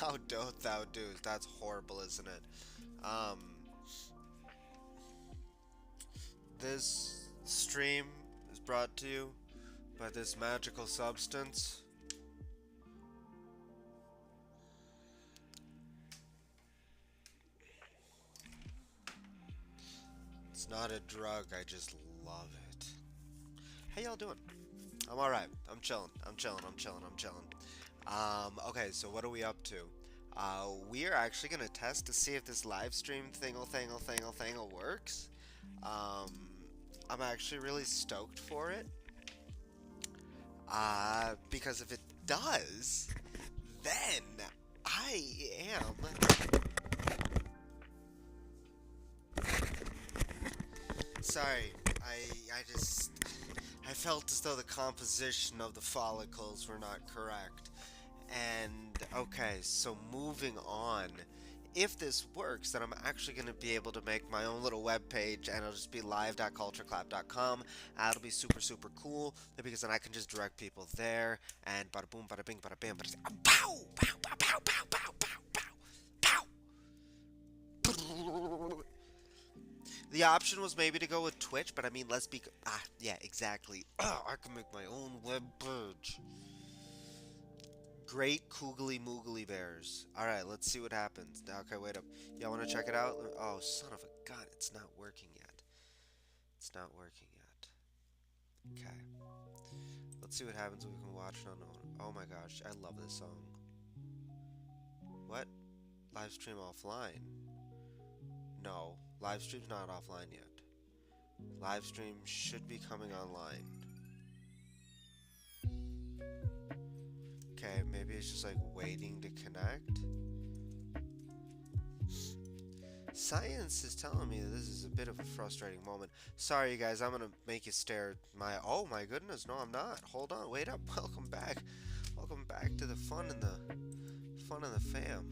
How doth thou do? That's horrible, isn't it? Um, this stream is brought to you by this magical substance. It's not a drug, I just love it. How y'all doing? I'm alright. I'm chilling. I'm chilling. I'm chilling. I'm chilling. Okay, so what are we up to? We are actually gonna test to see if this live stream thingle works. Um, I'm actually really stoked for it. Because if it does, then I am. Sorry, I felt as though the composition of the follicles were not correct. And okay, so moving on. If this works, then I'm actually going to be able to make my own little web page, and it'll just be live.cultureclap.com. It'll be super cool because then I can just direct people there, and bada boom, bada bing, bada bam, bada pow, pow, pow, pow, pow, pow, pow, pow, pow. The option was maybe to go with Twitch, but I mean, let's be. Yeah, exactly. I can make my own web page. Great Koogly Moogly Bears. Alright, let's see what happens. Okay, wait up. Y'all wanna check it out? Oh, son of a gun, it's not working yet. It's not working yet. Okay. Let's see what happens when we can watch it on. Oh my gosh, I love this song. What? Live stream offline? No, live stream's not offline yet. Live stream should be coming online. Okay, maybe it's just like waiting to connect. Science is telling me that this is a bit of a frustrating moment. Sorry, you guys, I'm gonna make you stare. Oh my goodness, no, I'm not. Hold on, wait up. Welcome back. Welcome back to the fun and the fam.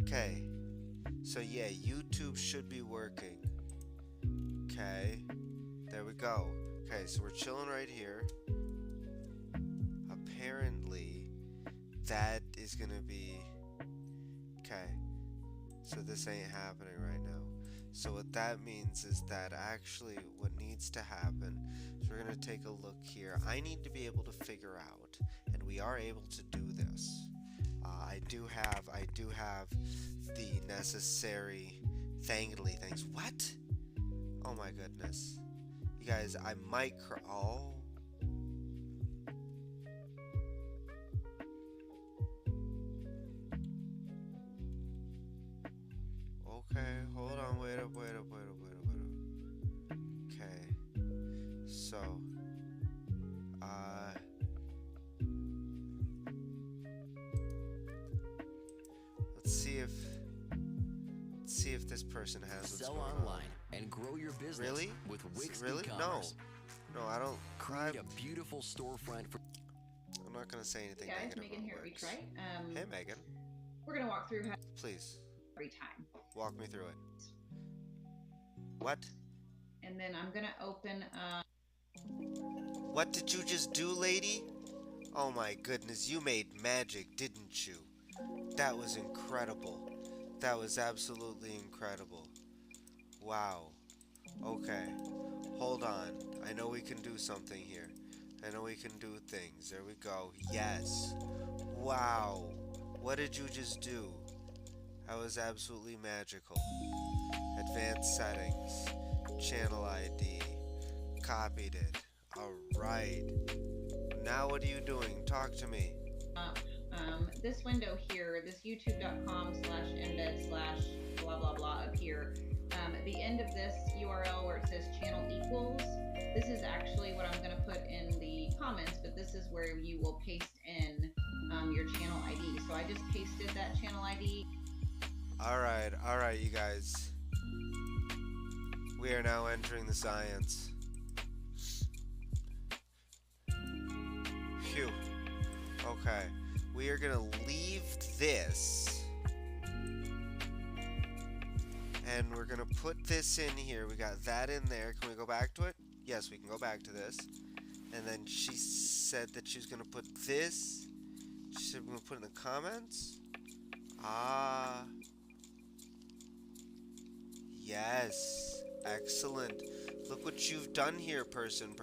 Okay, so yeah, YouTube should be working. Okay, there we go. Okay, so we're chilling right here. Apparently, that is gonna be okay. So this ain't happening right now. So what that means is that actually what needs to happen is we're going to take a look here. I need to be able to figure out, and we are able to do this. I do have the necessary thangly things. What? Oh my goodness. You guys, I might oh. Okay, hold on, wait up. Okay, so, let's see if this person has what's Sell going online and grow your business Really? with Wix Really? e-commerce. No, I don't. Create a beautiful storefront for. I'm not gonna say anything Hey guys, negative Megan on here at Wix. Retrite. Hey Megan, We're gonna walk through how please every time, walk me through it. What? and then I'm gonna open. What did you just do, lady? Oh my goodness, you made magic, didn't you? That was incredible. That was absolutely incredible. Wow. Okay. Hold on. I know we can do something here. I know we can do things. There we go. Yes. Wow. What did you just do? That was absolutely magical. Advanced settings. Channel ID. Copied it. Alright. Now what are you doing? Talk to me. This window here, this youtube.com/embed/ blah blah blah up here. At the end of this URL where it says channel equals, this is actually what I'm going to put in the comments, but this is where you will paste in your channel ID. So I just pasted that channel ID. Alright, you guys. We are now entering the science. Phew. Okay. We are gonna leave this. And we're gonna put this in here. We got that in there. Can we go back to it? Yes, we can go back to this. And then she said that she's gonna put this She said we're gonna put in the comments. Ah. Yes. Excellent. Look what you've done here, person.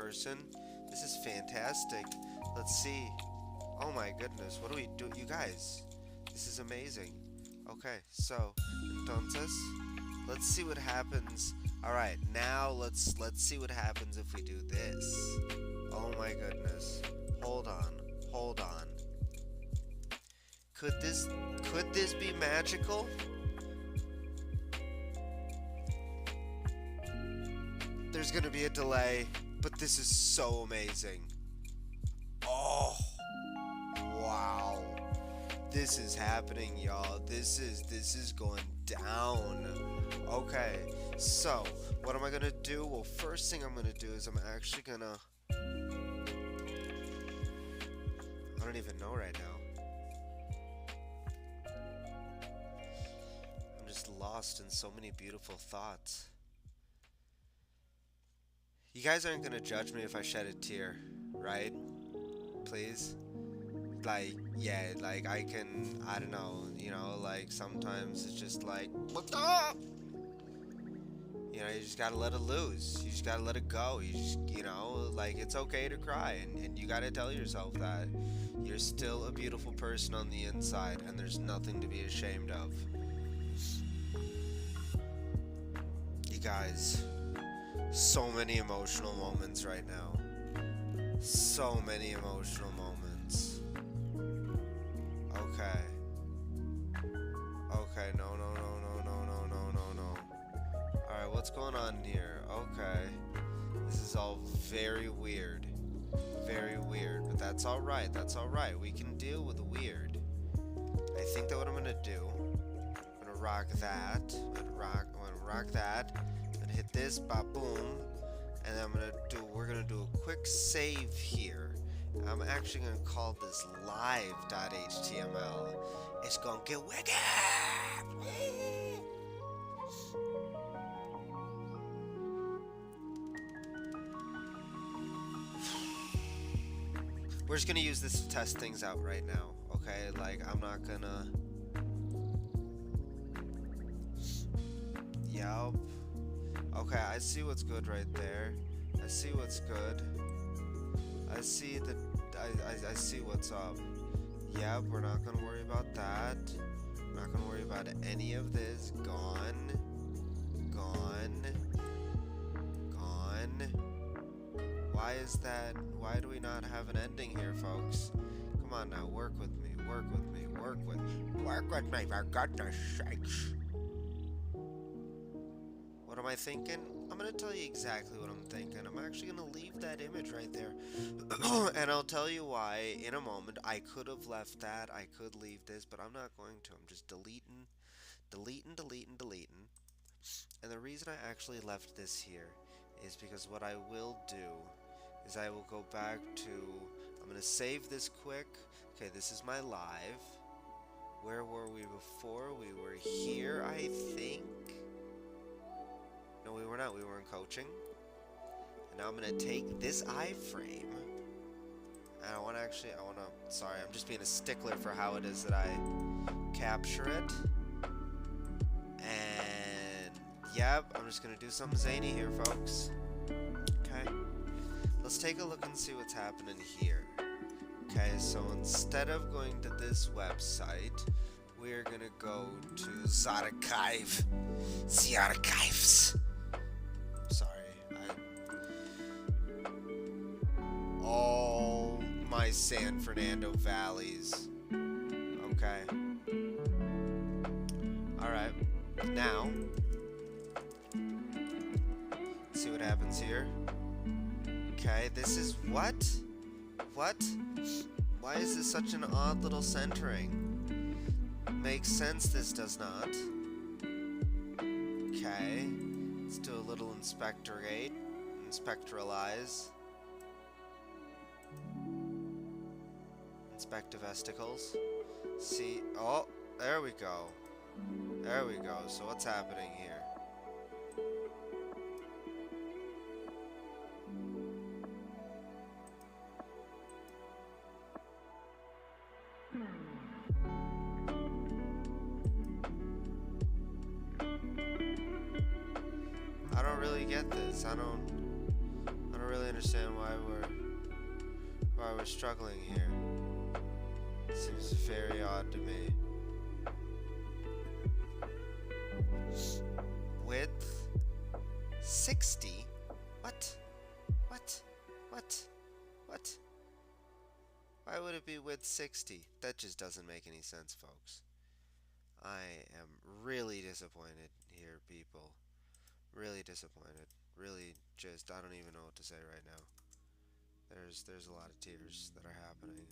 This is fantastic. Let's see. Oh my goodness. What do we do? You guys. This is amazing. Okay, so entonces, let's see what happens. Alright, now let's see what happens if we do this. Oh my goodness. Hold on. Could this be magical? There's gonna be a delay, but this is so amazing. Oh, wow. This is happening, y'all. This is going down. Okay, so what am I gonna do? Well, first thing I'm gonna do is I'm actually gonna... I don't even know right now. I'm just lost in so many beautiful thoughts. You guys aren't gonna judge me if I shed a tear, right? Please? Like, yeah, like I can, I don't know, you know, like sometimes it's just like, you know, you just gotta let it loose. You just gotta let it go. You just, you know, like it's okay to cry, and you gotta tell yourself that you're still a beautiful person on the inside, and there's nothing to be ashamed of. You guys, so many emotional moments right now. So many emotional moments. Okay. Okay, no. Alright, what's going on here? Okay. This is all very weird. Very weird, but that's alright. That's alright. We can deal with the weird. I think that what I'm gonna do, I'm gonna rock that. I'm gonna rock that. I'm gonna hit this, boom. And then we're gonna do a quick save here. I'm actually gonna call this live.html. It's gonna get wicked! We're just gonna use this to test things out right now, okay? Like, I'm not gonna... Yup. Okay, I see what's good right there. I see what's good. I see I see what's up. Yep, we're not gonna worry about that. We're not gonna worry about any of this. Gone. Why is that? Why do we not have an ending here, folks? Come on now, work with me, for goodness sakes. What am I thinking? I'm gonna tell you exactly what I'm thinking. I'm actually gonna leave that image right there. And I'll tell you why in a moment. I could have left that, I could leave this, but I'm not going to. I'm just deleting. And the reason I actually left this here is because what I will do is I will go back to, I'm gonna save this quick. Okay, this is my live. Where were we before? We were here, I think. No, we were not. We were in coaching. And now I'm going to take this iframe. And sorry, I'm just being a stickler for how it is that I capture it. And, yep, I'm just going to do something zany here, folks. Okay. Let's take a look and see what's happening here. Okay, so instead of going to this website, we're going to go to the archives. All my San Fernando valleys. Okay. Alright. Now, let's see what happens here. Okay, this is what? What? Why is this such an odd little centering? Makes sense, this does not. Okay. Let's do a little inspectorate. Inspectoralize. Inspect vesticles. See, oh, there we go. There we go. So what's happening here? don't really get this. I don't really understand why we're struggling here. It seems very odd to me. Width 60? What? Why would it be width 60? That just doesn't make any sense, folks. I am really disappointed here, people. Really disappointed. Really just, I don't even know what to say right now. There's a lot of tears that are happening.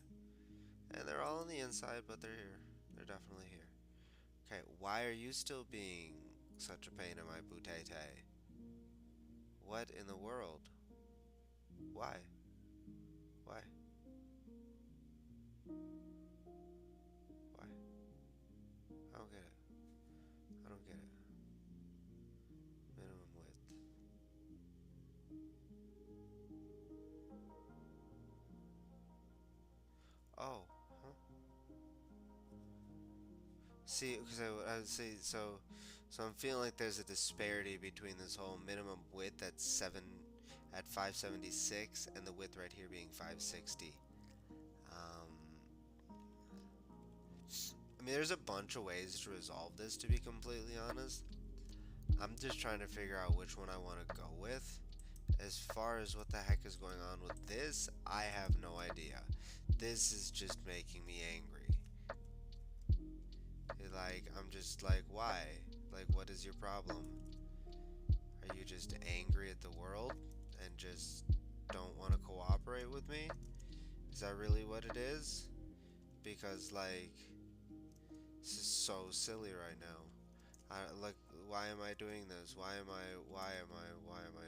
And they're all on the inside, but they're here. They're definitely here. Okay, why are you still being such a pain in my butete? What in the world? Why? Why? Why? I don't get it. I don't get it. Minimum width. Oh, huh? See, because I would say, so I'm feeling like there's a disparity between this whole minimum width at 576 and the width right here being 560. I mean, there's a bunch of ways to resolve this, to be completely honest. I'm just trying to figure out which one I want to go with. As far as what the heck is going on with this, I have no idea. This is just making me angry. Like, I'm just like, why? Like, what is your problem? Are you just angry at the world and just don't want to cooperate with me? Is that really what it is? Because, like, this is so silly right now. Like, why am I doing this? Why am I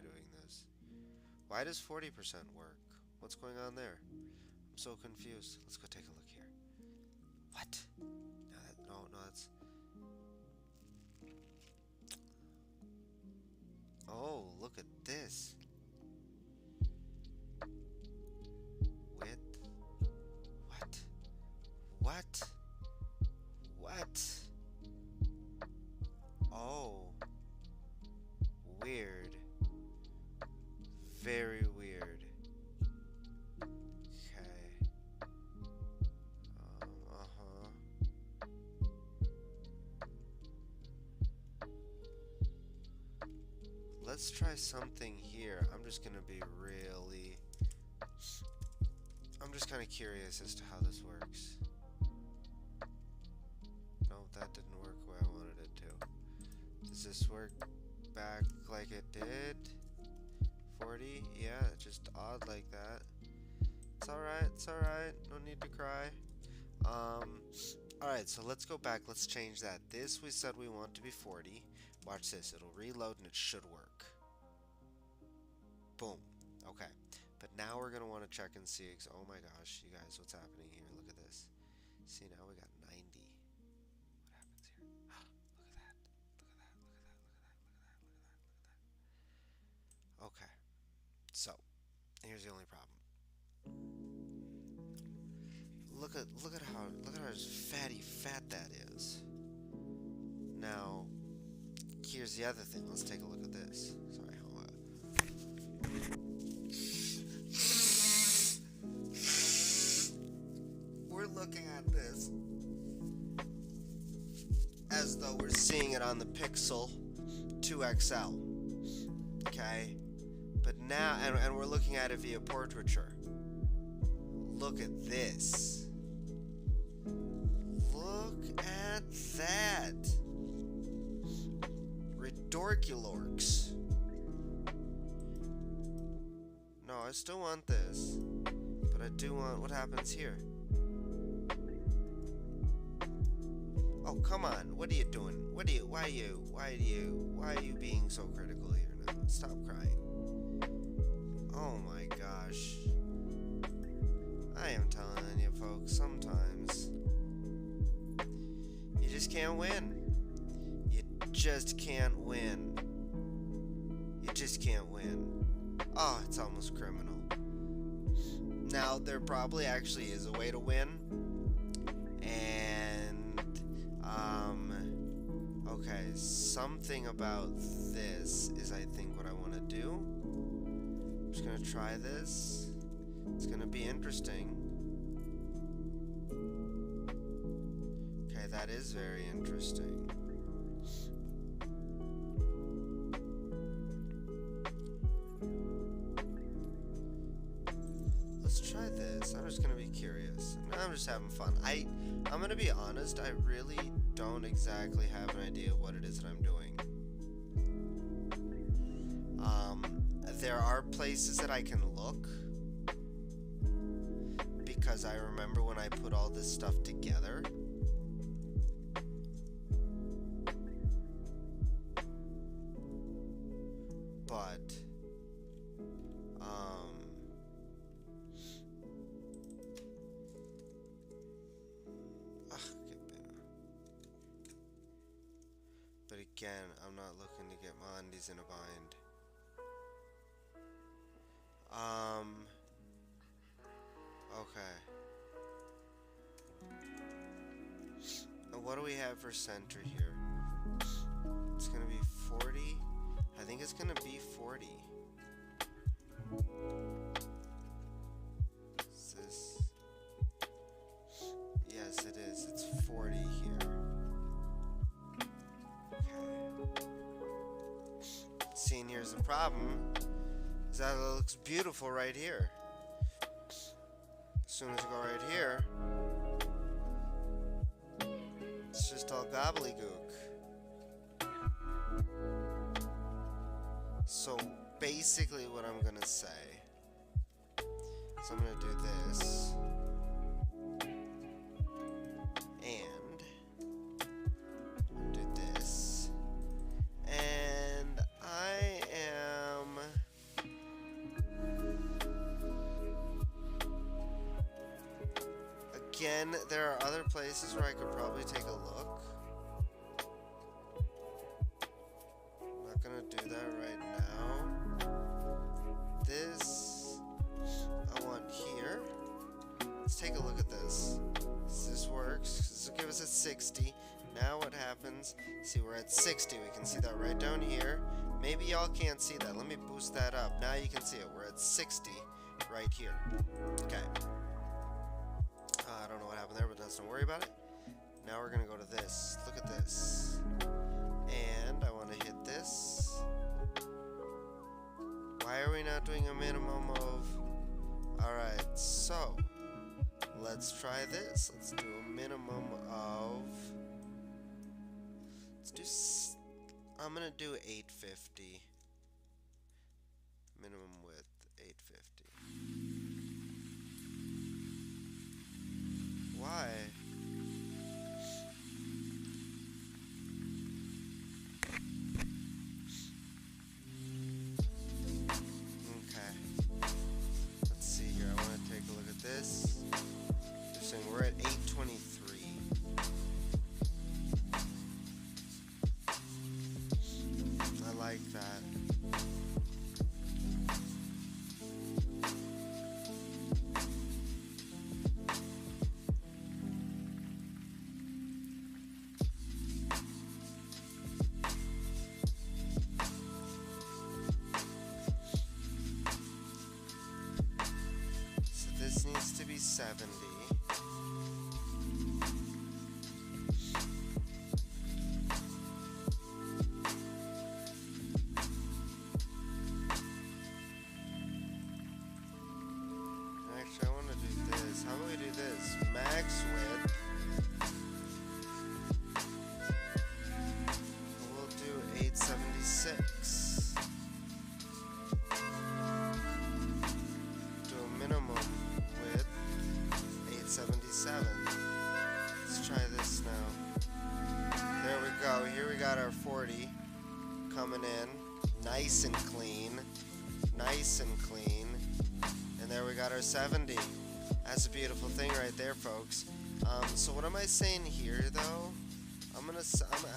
doing this? Why does 40% work? What's going on there? I'm so confused. Let's go take a look here. What? No, that's... Oh, look at this. Width? What? Oh. Weird. Very weird. Okay. Let's try something here. I'm just gonna be really... I'm just kind of curious as to how this works. No, that didn't work the way I wanted it to. Does this work back like it did? 40? Yeah, just odd like that. It's alright. No need to cry. Alright, so let's go back. Let's change that. This we said we want to be 40. Watch this. It'll reload and it should work. Boom. Okay. But now we're going to want to check and see. Oh my gosh, you guys, what's happening here? Look at this. See, now we got 90. What happens here? Look at that. Okay. So, here's the only problem. Look at how fat that is. Now, here's the other thing. Let's take a look at this. Sorry, we're looking at this as though we're seeing it on the Pixel 2 XL. Okay? But now, and we're looking at it via portraiture. Look at this. Look at that. Redorkulorks. No, I still want this. But I do want what happens here. Oh, come on. What are you doing? Why are you being so critical here now? Stop crying. Oh my gosh. I am telling you folks, sometimes you just can't win. You just can't win. You just can't win. Oh, it's almost criminal. Now, there probably actually is a way to win. And, okay, so something about this is, I think, what I want to do. I'm just gonna try this. It's gonna be interesting. Okay, that is very interesting. Let's try this. I'm just gonna be curious. I'm just having fun. I'm gonna be honest, I really don't exactly have an idea what it is that I'm doing. There are places that I can look, because I remember when I put all this stuff together. But again, I'm not looking to get my undies in a bind. Okay. What do we have for center here? It's gonna be 40. I think it's gonna be 40. Is this? Yes, it is. It's 40 here. Okay. See, and here's the problem. Is that it looks beautiful right here. As soon as you go right here, it's just all gobbledygook. So basically what I'm gonna say is I'm gonna do this and do this, and I am again, there are other places where I could probably take a look. I'm not gonna do that right now. This I want here. Let's take a look at this. This works. This will give us a 60. Now what happens? See, we're at 60. We can see that right down here. Maybe y'all can't see that. Let me boost that up. Now you can see it. We're at 60 right here. Okay. I don't know what happened there, but let's don't worry about it. Now we're gonna go to this. Look at this. And I want to hit this. Why are we not doing a minimum of... Alright, so let's try this. Let's do a minimum of... Let's do... I'm gonna do 850. Minimum width 850. Why? Okay. Let's see here. I want to take a look at this. They're saying we're at 823. I like that. This needs to be 70. Actually, I want to do this. How about we do this? Max width. We'll do 876. Do a minimum width 877. Let's try this now. There we go. Here we got our 40 coming in, nice and clean, nice and clean. And there we got our 70. That's a beautiful thing right there, folks. So what am I saying here, though? I'm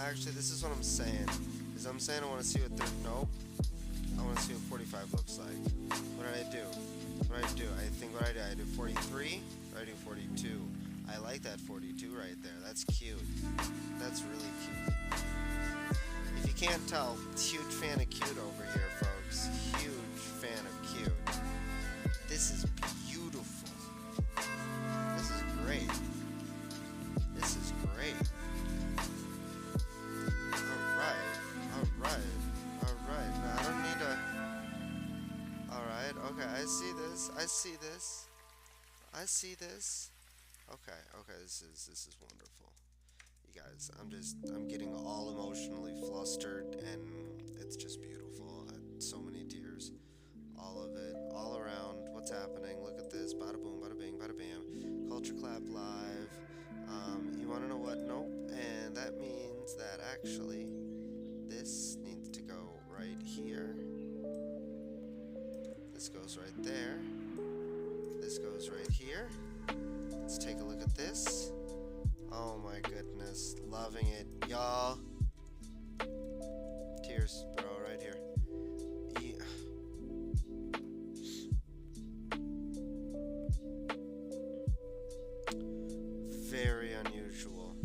actually, this is what I'm saying. Is I'm saying I want to see what nope. I want to see what 45 looks like. What did I do? What did I do? I think what I did, I did 43, or I do 42. I like that 42 right there. That's cute. That's really cute. If you can't tell, huge fan of cute over here, folks. Huge fan of cute. This is beautiful. This is great. This is great. Alright. Alright. Alright. Now I don't need to... Alright. Okay. I see this. I see this. I see this. Okay. Okay. This is wonderful. You guys, I'm getting all emotionally flustered, and it's just beautiful. So many tears. All of it. All around. What's happening? Look at this. Bada boom, bada bing, bada bam. Culture Clap Live. You wanna know what? Nope. And that means that actually this needs to go right here. This goes right there. This goes right here. Let's take a look at this. Oh my goodness. Loving it, y'all. Tears, bro, right here. Yeah. Very unusual.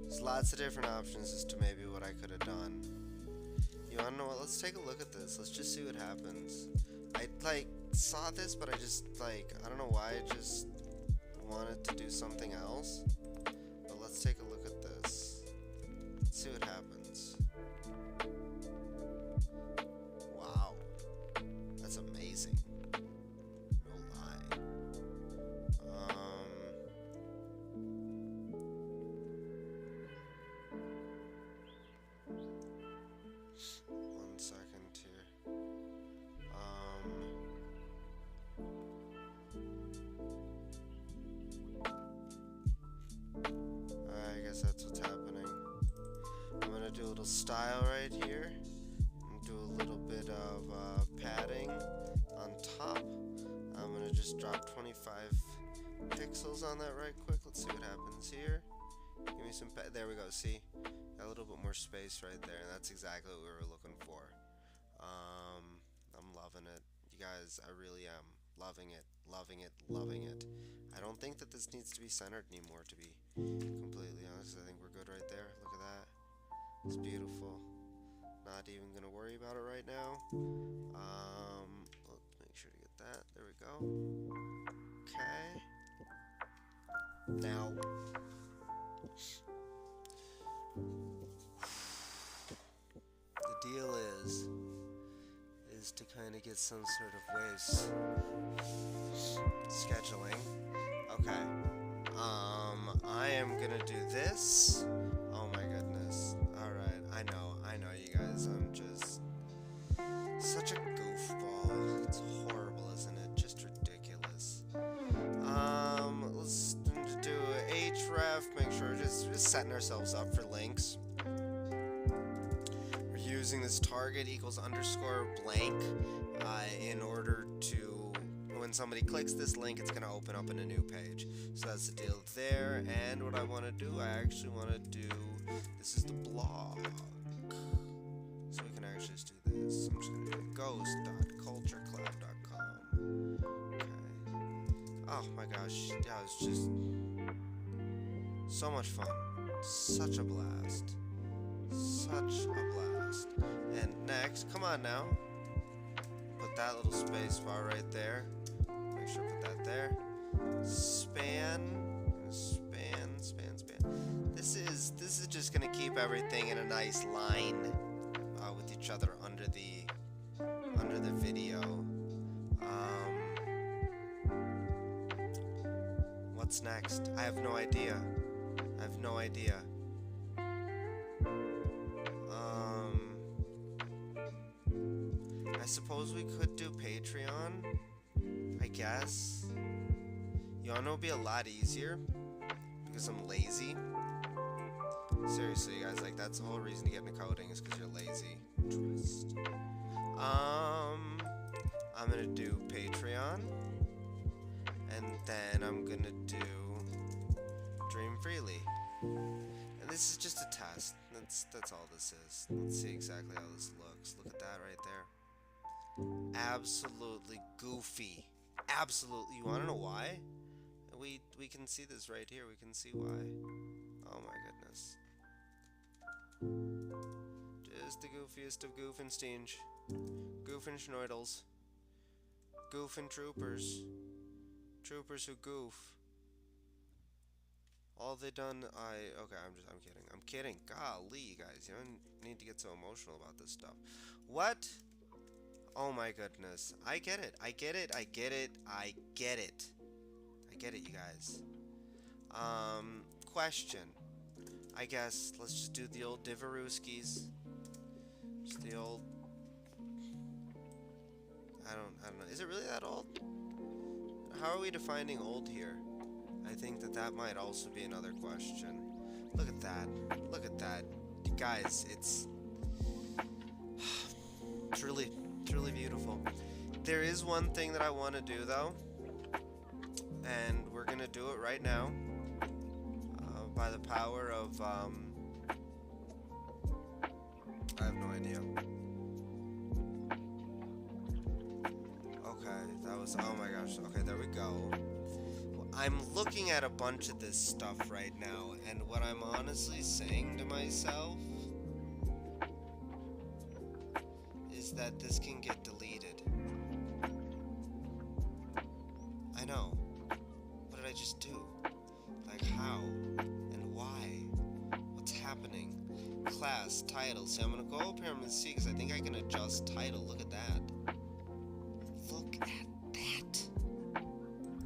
There's lots of different options as to maybe what I could have done. You wanna know what? Let's take a look at this. Let's just see what happens. I saw this, but I just I don't know why I just wanted to do something else. But let's take a look at this. Let's see what happens. Wow. That's amazing. No lie. One second here. I guess that's what's happening. I'm gonna do a little style right here. And do a little bit of padding on top. I'm gonna just drop 25 pixels on that right quick. Let's see what happens here. Give me some there we go, see? Got a little bit more space right there, and that's exactly what we were looking for. I'm loving it. You guys, I really am. Loving it, loving it, loving it. I don't think that this needs to be centered anymore, to be completely honest. I think we're good right there. Look at that. It's beautiful. Not even gonna worry about it right now. Let's make sure to get that. There we go. Okay. Now, the deal is to kind of get some sort of waves scheduling. Okay. I am gonna do this. Oh my goodness. Alright, I know you guys. I'm just such a goofball. It's horrible, isn't it? Just ridiculous. Let's do href, make sure we're just setting ourselves up for links. Using this target equals underscore blank in order to, when somebody clicks this link, it's going to open up in a new page. So that's the deal there. And what I want to do, I actually want to do, this is the blog. So we can actually just do this. I'm just going to do ghost.cultureclap.com. Okay. Oh my gosh. Yeah, it's just so much fun. Such a blast. Such a blast. And next, come on now. Put that little space bar right there. Make sure to put that there. Span. This is just gonna keep everything in a nice line with each other under the video. What's next? I have no idea. I suppose we could do Patreon, I guess. You all know it'd be a lot easier because I'm lazy. Seriously, guys, that's the whole reason to get into coding is because you're lazy. Twist. I'm gonna do Patreon, and then I'm gonna do Dream Freely. And this is just a test. That's all this is. Let's see exactly how this looks. Look at that right there. Absolutely goofy. Absolutely. You want to know why? We can see this right here. We can see why. Oh my goodness. just the goofiest of Goofensteins. Goofenschnoidles. Goofen troopers. Troopers who goof. All they done, okay, I'm kidding. I'm kidding. Golly, you guys, you don't need to get so emotional about this stuff. What? Oh my goodness. I get it. I get it. I get it. I get it. I get it, you guys. Question. I guess let's just do the old Diverooskies. Just the old. I don't know. Is it really that old? How are we defining old here? I think that might also be another question. Look at that. Look at that. Guys, it's truly beautiful. There is one thing that I want to do though, and we're gonna do it right now by the power of I have no idea. Okay, that was, oh my gosh. Okay, there we go. I'm looking at a bunch of this stuff right now, and what I'm honestly saying to myself is that this can get deleted. I know. What did I just do? Like, how? And why? What's happening? Class, title. See, I'm gonna go up here and see, because I think I can adjust title. Look at that. Look at that.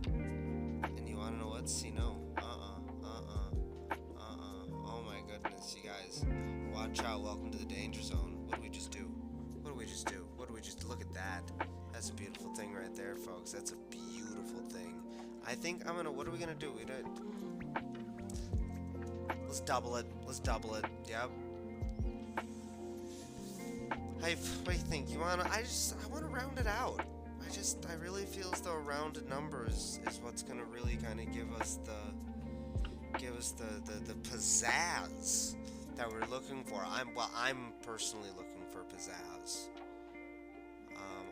And you wanna know what? See, no. Oh my goodness, you guys. Watch out. Welcome to the danger zone. What did we just do? What did we just do? What did we just... Look at that. That's a beautiful thing right there, folks. That's a beautiful thing. I think I'm gonna... What are we gonna do? Let's double it. Let's double it. Yep. Hey, what do you think? You wanna... I wanna round it out. I really feel as though a rounded number is what's gonna really kind of give us the pizzazz that we're looking for. I'm personally looking for pizzazz.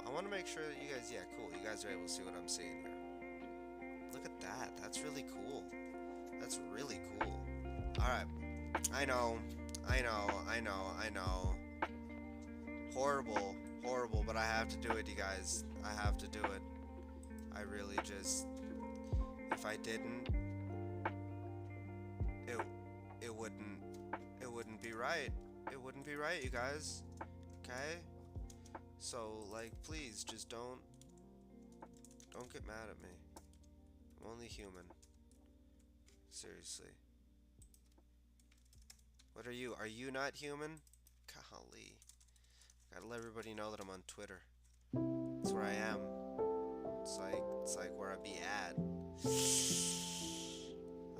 I want to make sure that you guys, yeah, cool. You guys are able to see what I'm seeing here. Look at that. That's really cool. That's really cool. All right. I know. Horrible, but I have to do it, you guys. I have to do it. I really just, if I didn't, it wouldn't be right. It wouldn't be right, you guys. Okay? So, like, please, just don't get mad at me. I'm only human. Seriously. What are you? Are you not human? Golly. Gotta let everybody know that I'm on Twitter. That's where I am. It's like where I be at.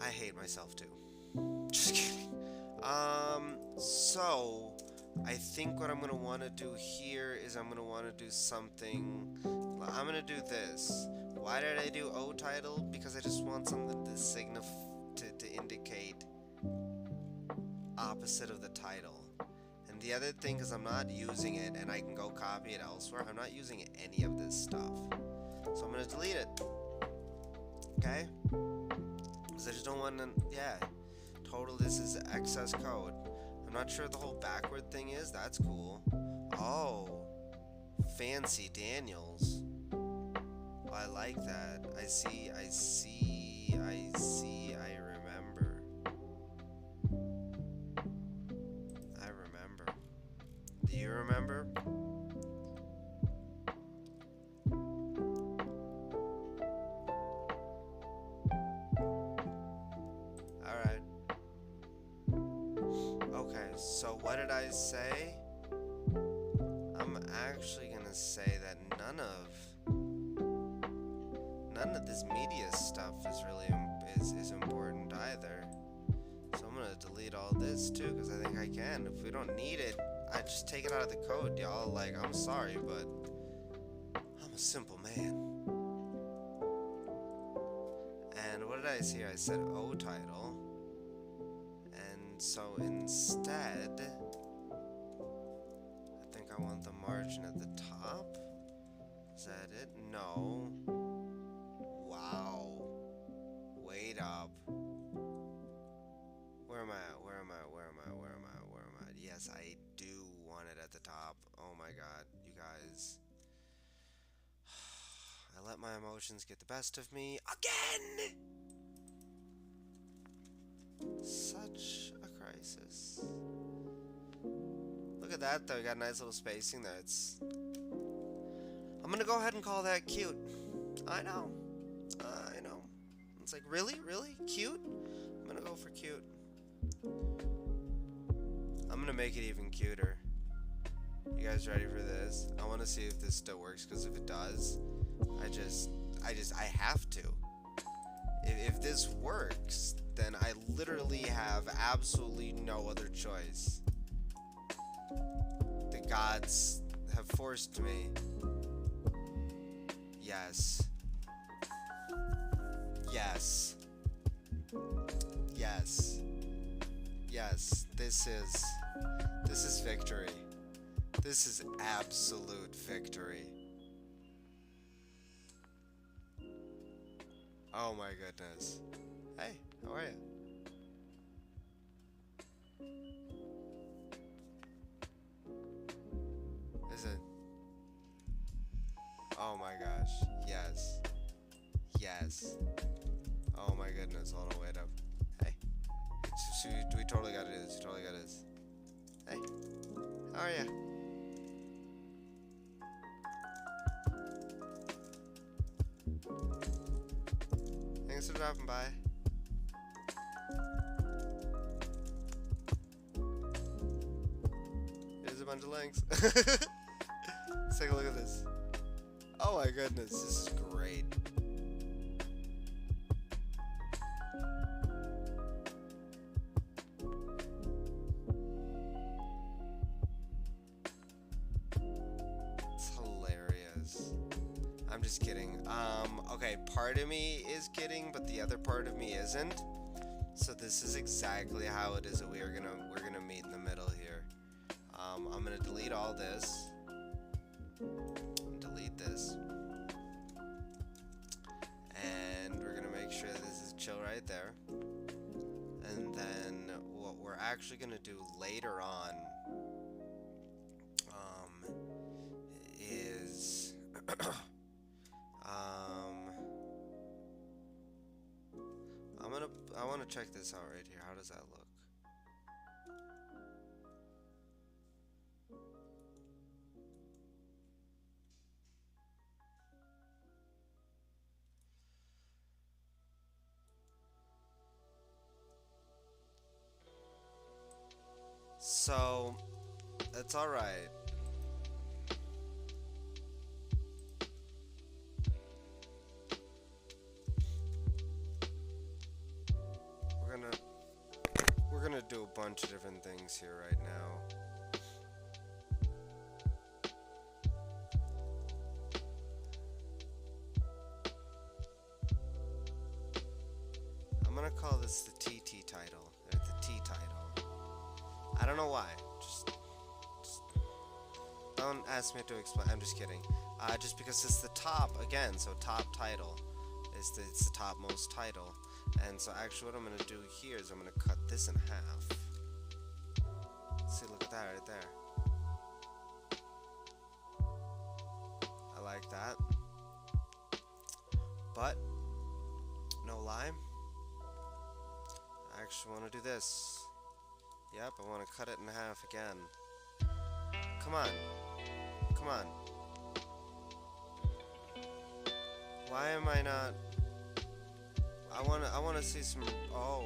I hate myself too. Just kidding. So I think what I'm gonna want to do here is I'm gonna want to do something. I'm gonna do this. Why did I do O title? Because I just want something to to indicate opposite of the title. And the other thing is I'm not using it, and I can go copy it elsewhere. I'm not using any of this stuff, so I'm gonna delete it. Okay? Because I just don't want to. Yeah. Total. This is excess code. I'm not sure what the whole backward thing is. That's cool. Oh, fancy Daniels. Oh, I like that. I see. I remember. Do you remember? Alright. Okay, so what did I say? I'm actually gonna say that none of this media stuff is really is important either. So I'm gonna delete all this too, because I think I can. If we don't need it, I just take it out of the code, y'all. Like, I'm sorry, but I'm a simple man. And what did I say? I said O title. And so instead, I think I want the margin at the top. Is that it? No. Wow. Wait up. Where am I at? Yes, I do want it at the top. Oh my god, you guys. I let my emotions get the best of me again! Such a crisis. Look at that though, you got a nice little spacing there. I'm gonna go ahead and call that cute. I know. I know. It's like, really? Really? Cute? I'm gonna go for cute. I'm gonna make it even cuter. You guys ready for this? I wanna see if this still works, because if it does, I have to. If this works, then I literally have absolutely no other choice. The gods have forced me. Yes. Yes. Yes. Yes. This is victory. This is absolute victory. Oh my goodness. Hey, how are you? Is it? Oh my gosh. Yes. Yes. Oh my goodness. Hold on, wait up. Hey. We totally gotta do this. We totally gotta do this. Hey. How are you? Thanks for dropping by. Here's a bunch of links. Let's take a look at this. Oh my goodness, this is great. It's hilarious. I'm just kidding. Okay, part of me is kidding, but the other part of me isn't. So this is exactly how it is that we're gonna meet in the middle here. I'm gonna delete all this. Delete this. And we're gonna make sure this is chill right there. And then what we're actually gonna do later on is I want to check this out right here. How does that look? So, it's alright. We're gonna do a bunch of different things here right now. I'm gonna call this the TT title, or the T title. I don't know why. Just don't ask me to explain. I'm just kidding. Just because it's the top again, so top title. It's the topmost title. And so actually what I'm going to do here is I'm going to cut this in half. See, look at that right there. I like that. But, no lie, I actually want to do this. Yep, I want to cut it in half again. Come on. Come on. Why am I not... I wanna see some... Oh.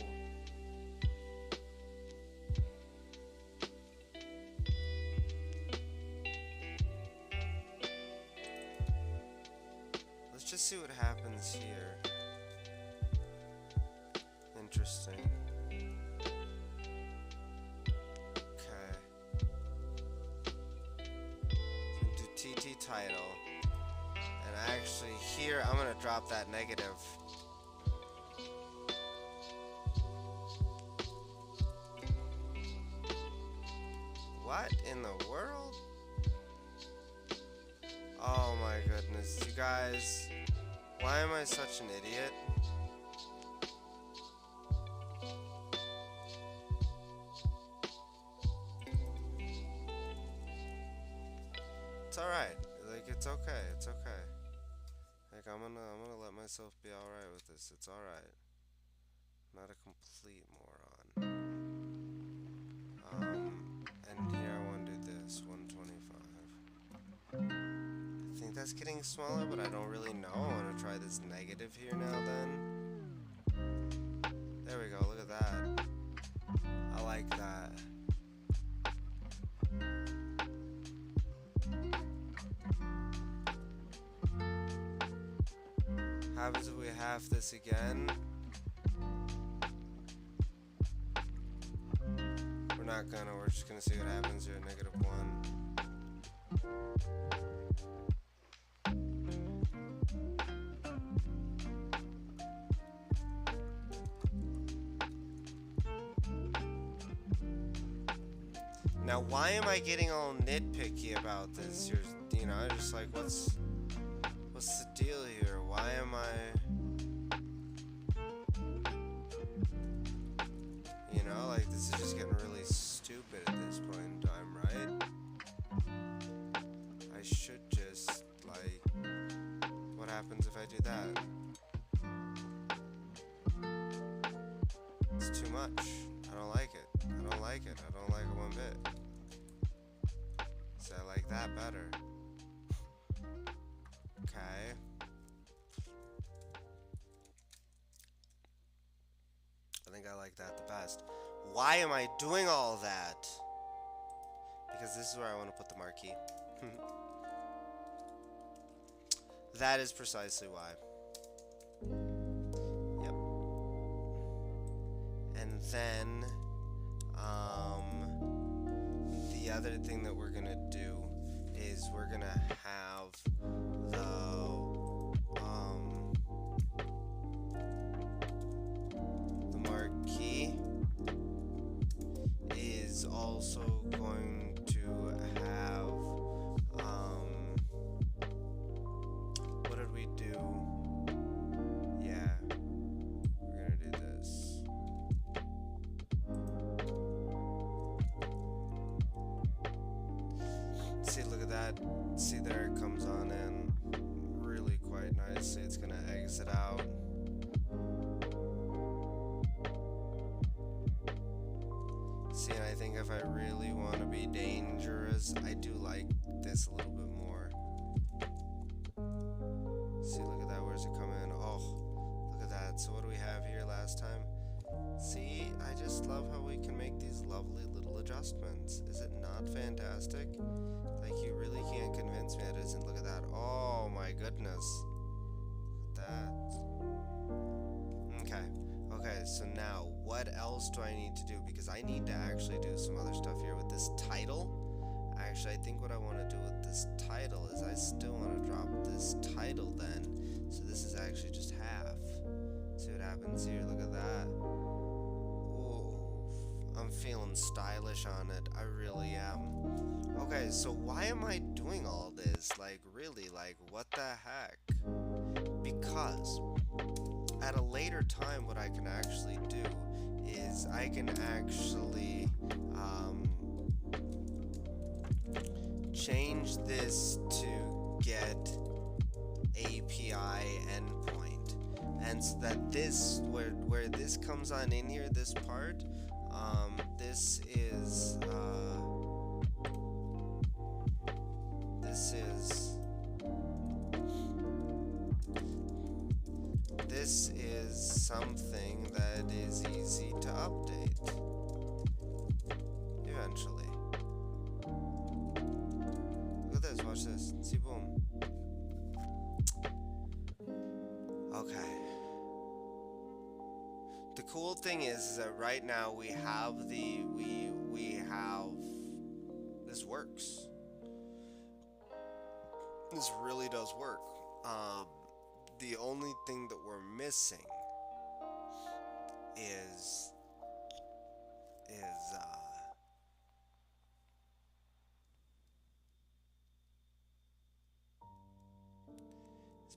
Let's just see what happens here. Interesting. Okay. So do TT title. And actually here, I'm gonna drop that negative. What in the world? Oh my goodness, you guys, why am I such an idiot? alright. Like, it's okay. It's okay. Like, I'm gonna let myself be alright with this. It's alright. I'm not a complete moron. And here I want to do this. 125. I think that's getting smaller, but I don't really know. I want to try this negative here now then. There we go. Look at that. I like that. Happens if we half this again. We're not gonna, we're just gonna see what happens here at -1. Now, why am I getting all nitpicky about this? You know, I'm just like, what's the deal here? Why am I... You know, like, this is just getting really stupid at this point in time, right? I should just, like... What happens if I do that? It's too much. I don't like it. I don't like it. I don't like it one bit. So I like that better. Okay. I think I like that the best. Why am I doing all that? Because this is where I want to put the marquee. That is precisely why. Yep. And then, the other thing that we're gonna do is we're gonna have the marquee is also going to have what did we do? Yeah, we're gonna do this. See, look at that. See, there it comes on in really quite nicely. It's gonna exit out. See, and I think if I really want to be dangerous, I do like this a little bit more. See, look at that. Where's it come in? Oh, look at that. So what do we have here last time? See, I just love how we can make these lovely little adjustments. Is it not fantastic? Like, you really can't convince me that it isn't. Look at that. Oh my goodness. Look at that. Okay. Okay, so now, what else do I need to do? Because I need to actually do some other stuff here with this title. Actually, I think what I want to do with this title is I still want to drop this title then. So this is actually just half. See what happens here? Look at that. Ooh, I'm feeling stylish on it. I really am. Okay, so why am I doing all this? Like, really, like, what the heck? Because at a later time, what I can actually do is I can actually change this to get API endpoint, and so that this where this comes on in here, this part, this is something that is easy to update eventually. Look at this, watch this. See, boom. Okay. The cool thing is that right now we have we have this works. This really does work. The only thing that we're missing is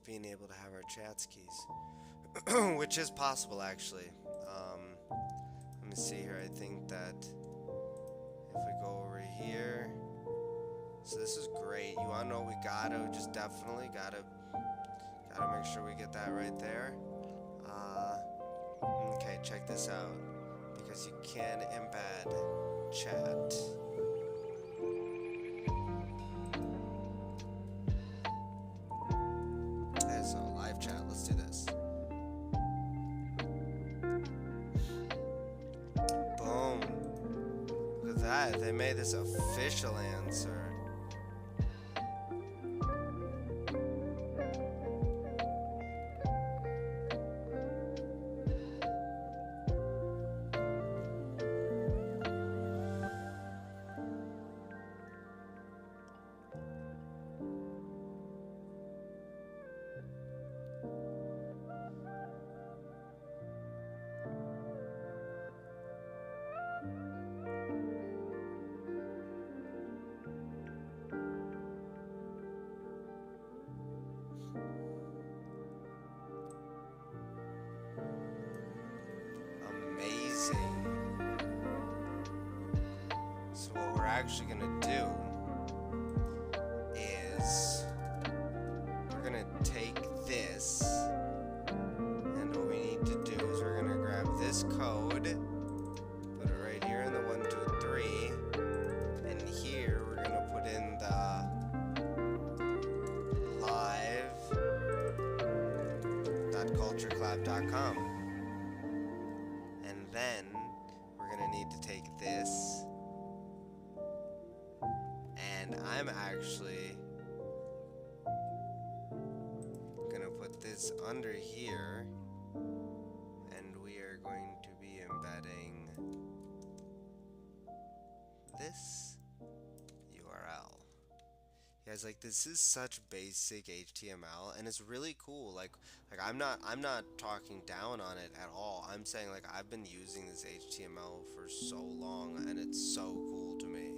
being able to have our chats keys, which is possible actually. Let me see here. I think that if we go over here, So this is great. You wanna know what we gotta? Just definitely gotta make sure we get that right there. Okay, check this out. Because you can embed chat. Okay, so live chat, let's do this. Boom. Look at that, they made this official answer. So what we're actually gonna do is we're gonna take this, and what we need to do is we're gonna grab this code, put it right here in the 1, 2, 3, and here we're gonna put in the live.cultureclap.com, and then we're gonna need to take this, and I'm actually gonna put this under here, and we are going to be embedding this URL. You guys, like, this is such basic HTML, and it's really cool. Like I'm not talking down on it at all. I'm saying, like, I've been using this HTML for so long, and it's so cool to me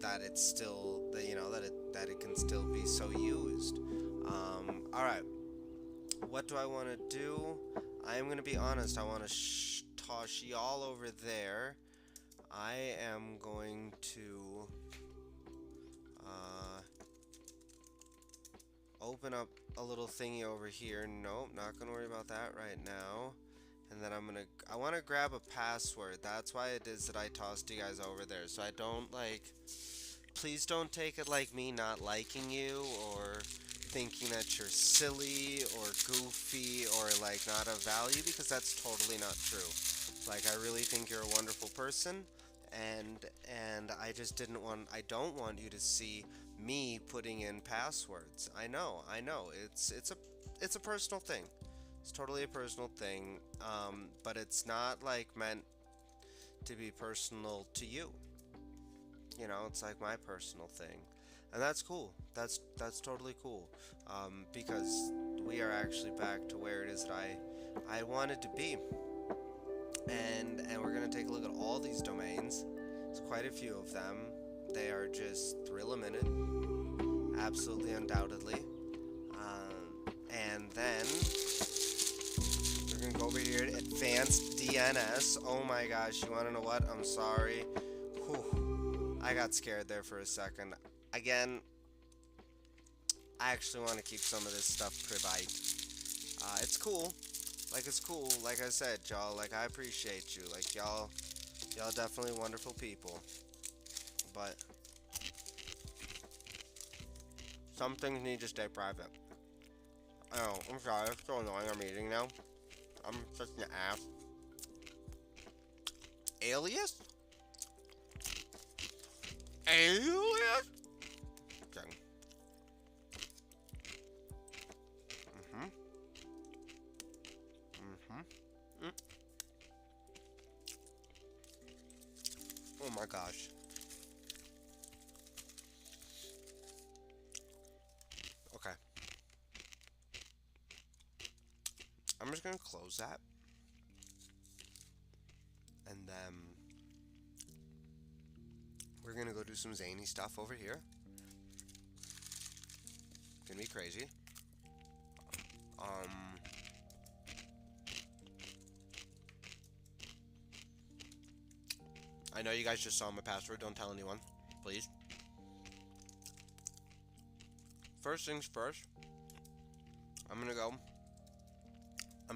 that it's still, that, you know, that it can still be so used. All right, what do I want to do? I am gonna be honest. I want to toss y'all over there. I am going to open up a little thingy over here. Nope, not gonna worry about that right now. And then I want to grab a password. That's why it is that I tossed you guys over there. So I don't, like, please don't take it like me not liking you or thinking that you're silly or goofy or, like, not of value, because that's totally not true. Like, I really think you're a wonderful person, and I just don't want you to see me putting in passwords. I know, it's a personal thing. It's totally a personal thing, but it's not, like, meant to be personal to you. You know, it's like my personal thing, and that's cool. That's totally cool, because we are actually back to where it is that I wanted to be, and we're gonna take a look at all these domains. There's quite a few of them. They are just thrill a minute, absolutely, undoubtedly, and then we're gonna go over here to advanced DNS. Oh my gosh, you wanna know what? I'm sorry. Whew. I got scared there for a second. Again, I actually want to keep some of this stuff private. It's cool. Like, it's cool. Like I said, y'all, like, I appreciate you. Like, y'all definitely wonderful people. But some things need to stay private. Oh, I'm sorry. It's so annoying. I'm eating now. I'm such an ass. Alias? Alias? Okay. Oh my gosh. Okay. I'm just gonna close that. And then we're gonna go do some zany stuff over here. Gonna be crazy. I know you guys just saw my password. Don't tell anyone, please. first things first, I'm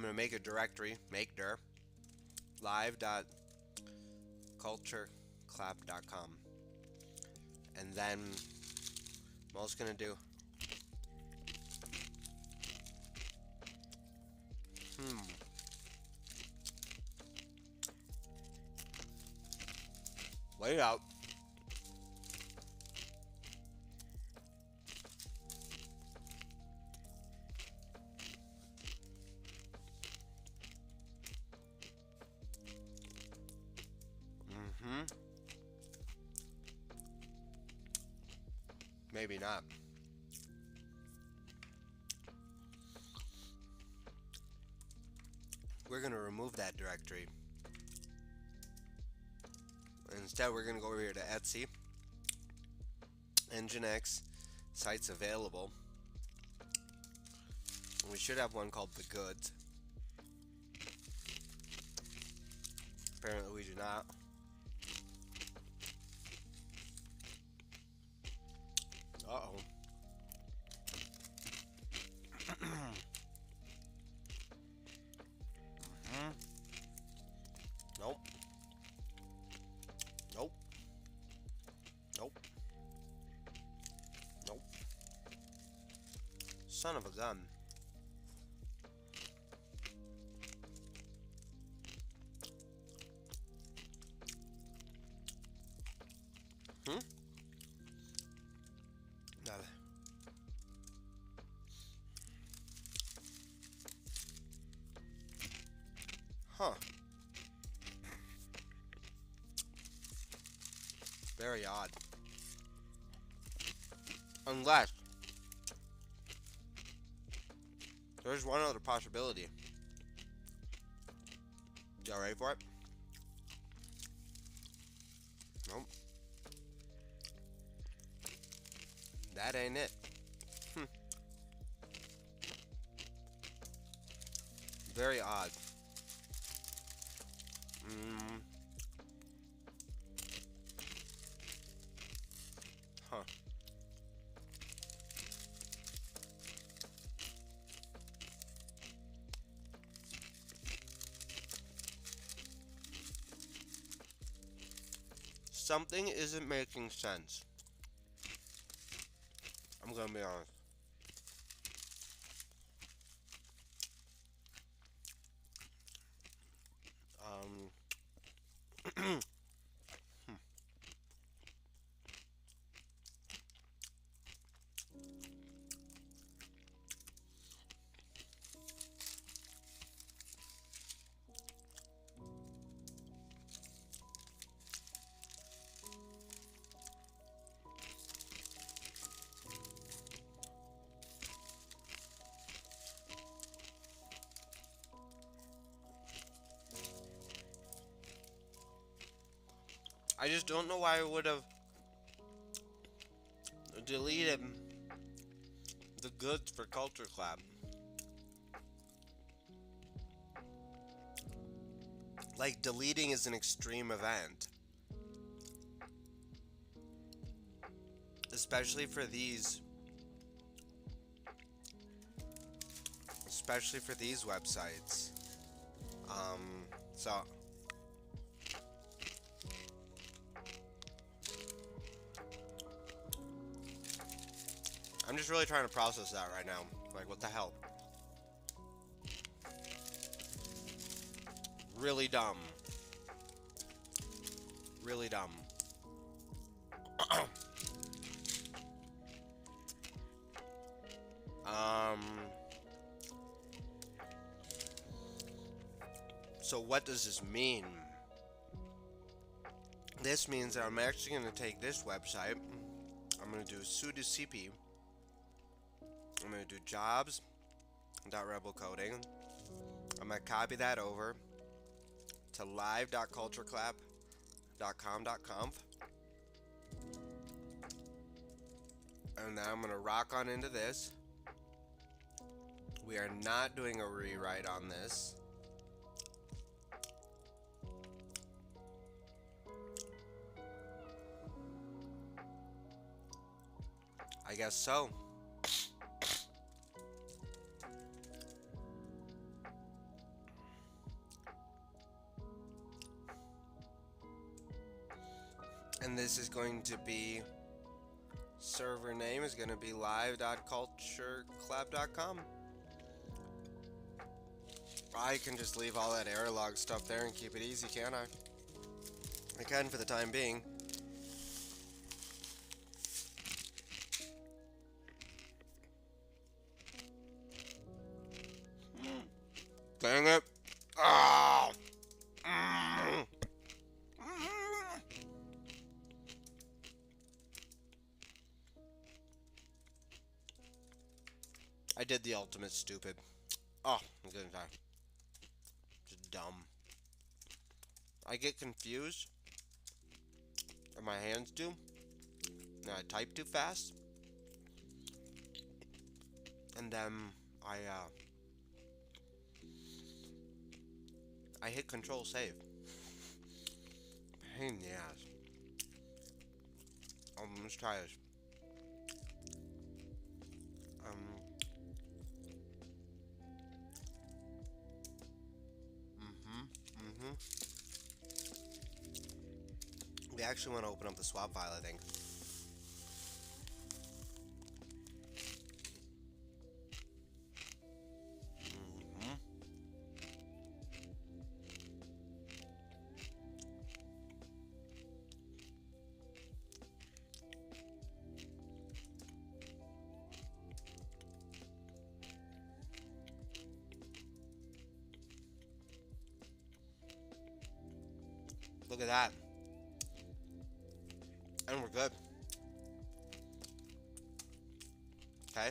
gonna make a directory, make dir, live.cultureclap.com. And then I'm also gonna do wait out. Maybe not. We're gonna remove that directory. Instead, we're gonna go over here to Etsy, Nginx, sites available. And we should have one called The Goods. Apparently we do not. Uh-oh. Nope. Nope. Nope. Nope. Son of a gun. Nada. Huh. Very odd. Unless there's one other possibility. Y'all ready for it? Nope. That ain't it. Very odd. Huh. Something isn't making sense. I'm gonna be honest. I just don't know why I would have deleted the goods for Culture Clap. Like, deleting is an extreme event. Especially for these websites. So I'm just really trying to process that right now. Like, what the hell? Really dumb. Really dumb. So what does this mean? This means that I'm actually going to take this website. I'm going to do sudo cp. I'm going to do jobs.rebelcoding. I'm going to copy that over to live.cultureclap.com.conf. And now I'm going to rock on into this. We are not doing a rewrite on this. I guess so. And this is going to be, server name is going to be live.cultureclub.com. I can just leave all that error log stuff there and keep it easy, can't I? I can for the time being. Dang it. Ah! I did the ultimate stupid. Oh, I'm gonna die. Just dumb. I get confused. Or my hands do. And I type too fast. And then I hit control save. Pain in the ass. Let's try this. We actually want to open up the swap file, I think. Look at that. And we're good. Okay.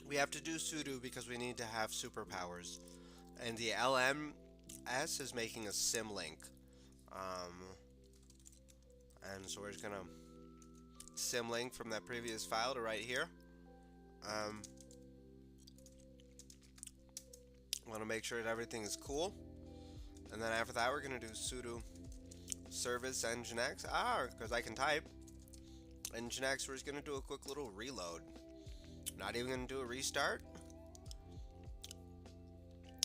We have to do sudo because we need to have superpowers. And the LMS is making a symlink. And so we're just gonna symlink from that previous file to right here. Want to make sure that everything is cool, and then after that we're gonna do sudo service nginx, because I can type. Nginx, we're just gonna do a quick little reload. Not even gonna do a restart,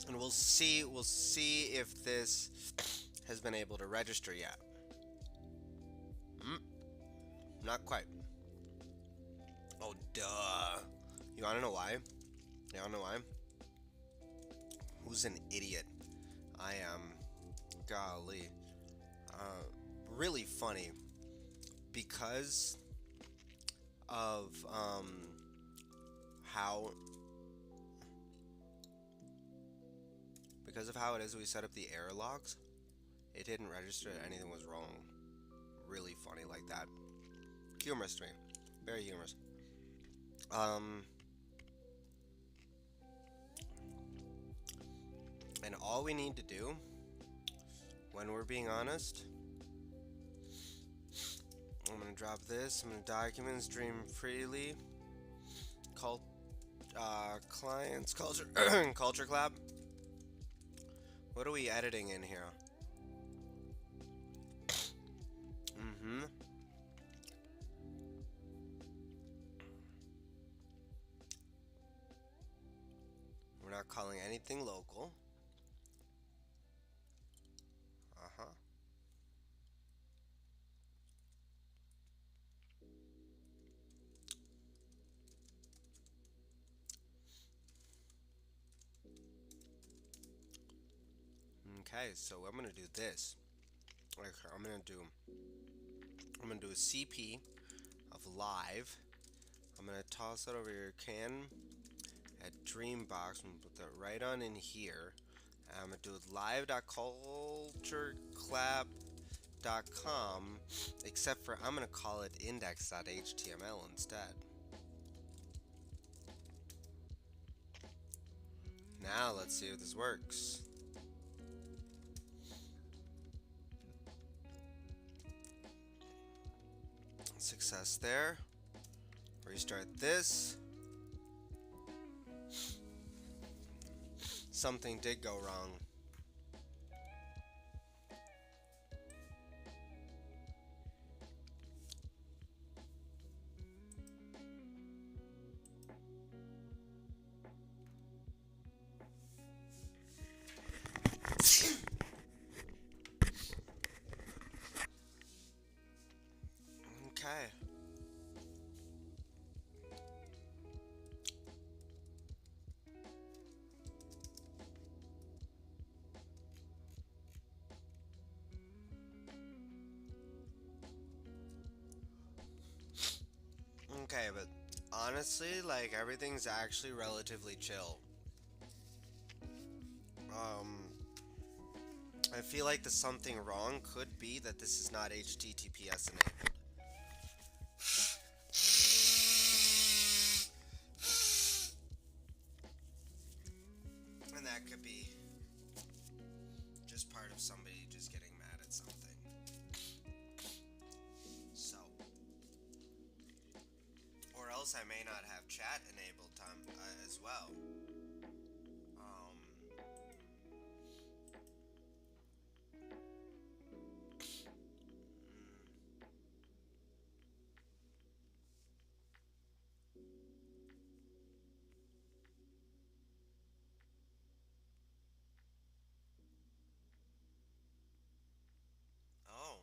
and we'll see if this has been able to register yet. Not quite. Oh, duh. You wanna know why? You wanna know why? Who's an idiot? I am. Golly. Really funny. Because of how it is we set up the error logs, it didn't register that anything was wrong. Really funny like that. Humorous to me. Very humorous. And all we need to do, when we're being honest, I'm gonna drop this. I'm gonna document stream freely. Clients culture culture clap. What are we editing in here? We're not calling anything local. Okay, so I'm gonna do this. Okay, I'm gonna do a CP of live. I'm gonna toss it over your can at Dreambox. I'm gonna put that right on in here. I'm gonna do live.cultureclap.com, except for I'm gonna call it index.html instead. Now let's see if this works. Success there. Restart this. Something did go wrong. Okay, but honestly, like, everything's actually relatively chill. Um, I feel like the something wrong could be that this is not HTTPS enabled. And that could be just part of somebody just getting mad at something. So, or else I may not have chat enabled as well. Um, oh.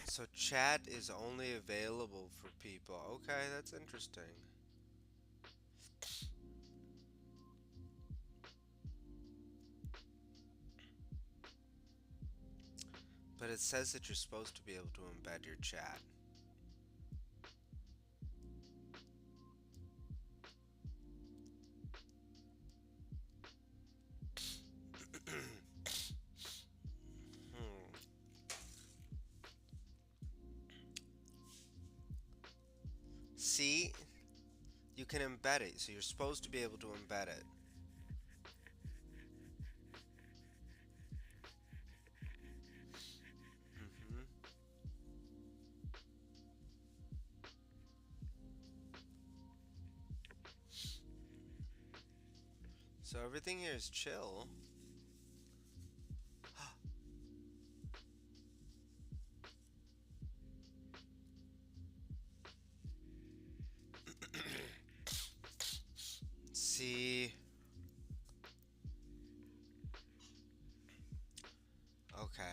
So chat is only available for people. Okay, that's interesting. But it says that you're supposed to be able to embed your chat. Hmm. See? You can embed it, so you're supposed to be able to embed it. Mhm. So everything here is chill. See? Okay.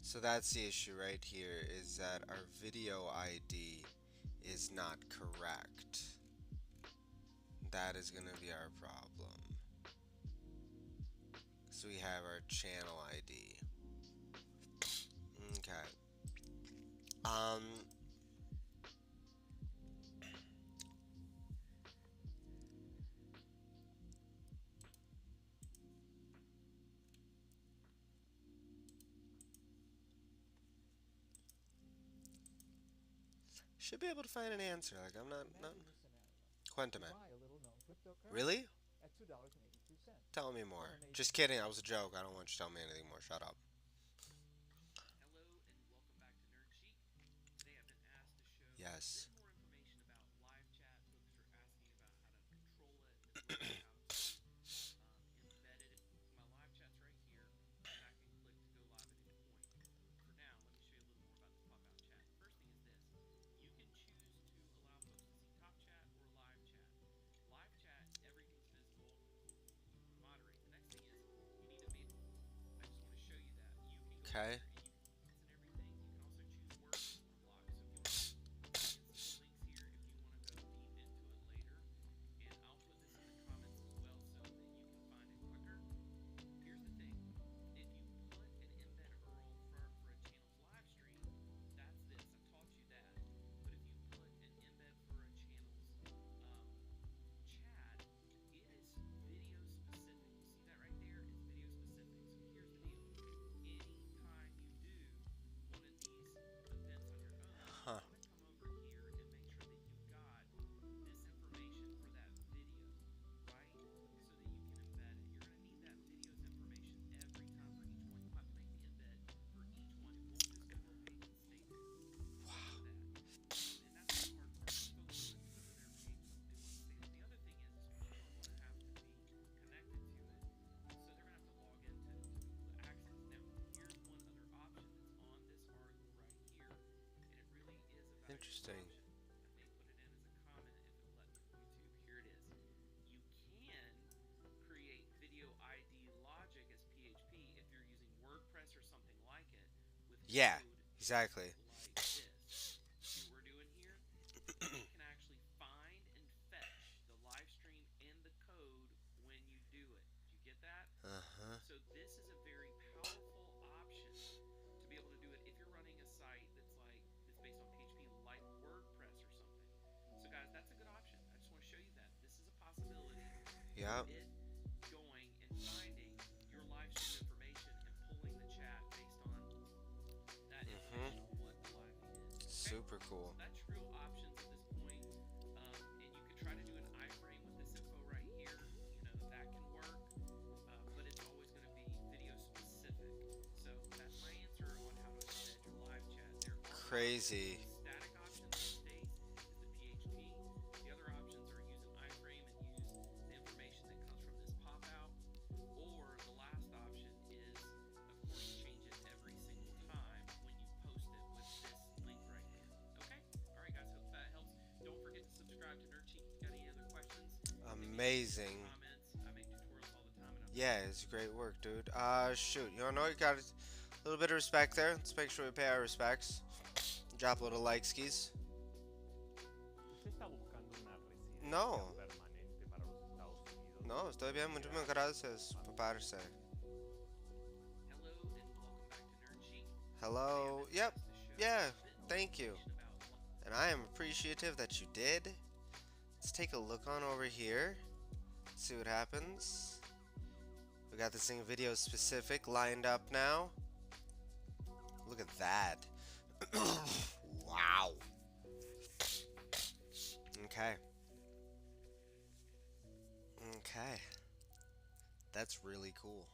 So that's the issue right here, is that our video ID is not correct. That is going to be our problem. So we have our channel ID. Okay. Should be able to find an answer. Like, I'm not Quentame. Really? Tell me more. Just kidding. That was a joke. I don't want you to tell me anything more. Shut up. Yes. Okay. Huh. Interesting. Yeah, exactly. Yep. it going and finding your live stream information and pulling the chat based on that information on what the live feed is. Okay? Super cool. That's real options at this point. And you could try to do an iframe with this info right here. You know, that can work, but it's always going to be video specific. So that's my answer on how to manage your live chat. There are Crazy. static options to state is the PHP. The other options are use an iframe and use the information that comes from this pop out. Or the last option is, of course, change it every single time when you post it with this link right here. Okay? Alright guys, hope that helps. Don't forget to subscribe to Nerdcheek if you got any other questions. Amazing. Comments. I make tutorials all the time. And Yeah, it's great work, dude. Shoot. You wanna know? You got a little bit of respect there. Let's make sure we pay our respects. Drop a little like skis. ¿Usted está buscando una residencia No. permanente para los Estados Unidos? No, estoy bien. Muchas gracias, paparse. hello and welcome back to Nerdcheek. Hello. Yep. Yeah. Thank you. And I am appreciative that you did. Let's take a look on over here. See what happens. We got this thing video specific lined up now. Look at that. Wow. Okay. Okay. That's really cool.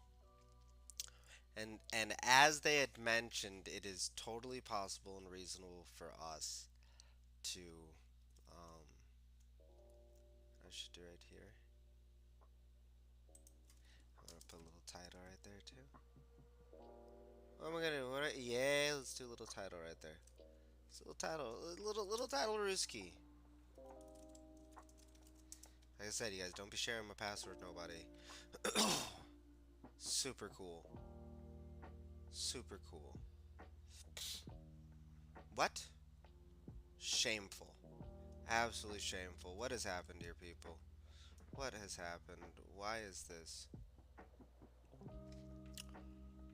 And as they had mentioned, it is totally possible and reasonable for us to I should do right here. I'm gonna put a little title right there too. What am I gonna do? Yeah, let's do a little title right there. It's a little title Ruski. Like I said, you guys, don't be sharing my password, nobody. Super cool. Super cool. What? Shameful. Absolutely shameful. What has happened here, people? What has happened? Why is this?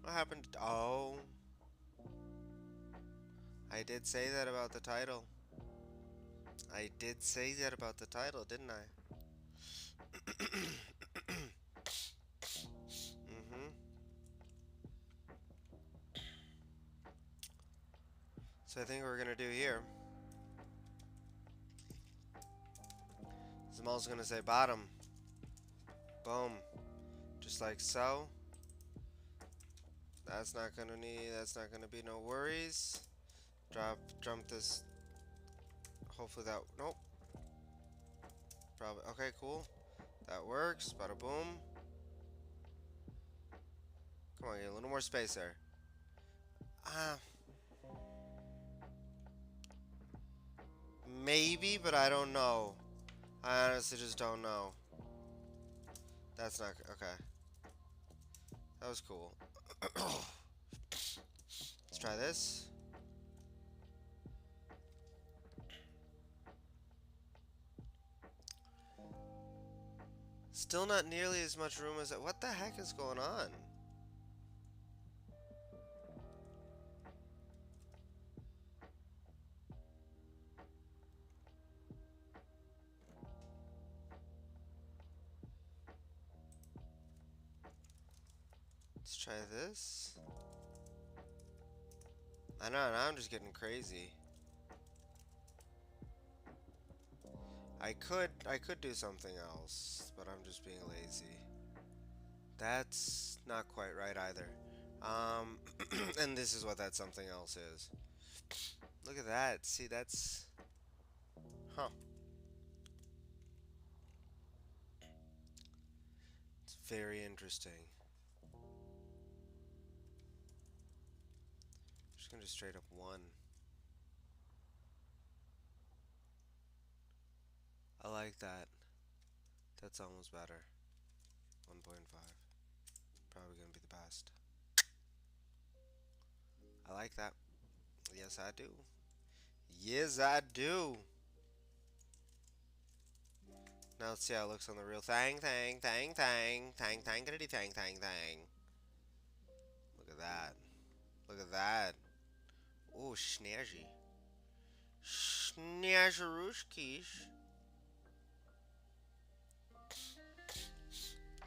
What happened? Oh. I did say that about the title. I did say that about the title, didn't I? So I think what we're gonna do here is I'm also gonna say bottom. Boom. Just like so. That's not gonna be no worries. Jump this. Hopefully that, nope. Probably, okay, cool. That works, bada boom. Come on, get a little more space there. Maybe, but I don't know. I honestly just don't know. That's not, okay. That was cool. Let's try this. Still not nearly as much room as that. What the heck is going on? Let's try this. I know, now I'm just getting crazy. I could do something else, but I'm just being lazy. That's not quite right either. And this is what that something else is. Look at that. See, that's... Huh. It's very interesting. Just gonna do straight up 1. I like that. That's almost better. 1.5. Probably gonna be the best. I like that. Yes, I do. Yes, I do. Now let's see how it looks on the real thing. Look at that. Look at that. Oh, snazzy. Snazzarushkish.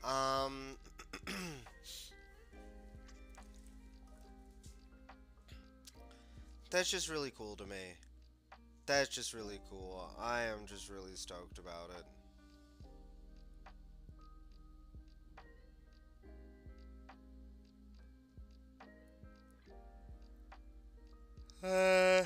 Um, that's just really cool to me. That's just really cool. I am just really stoked about it. Uh,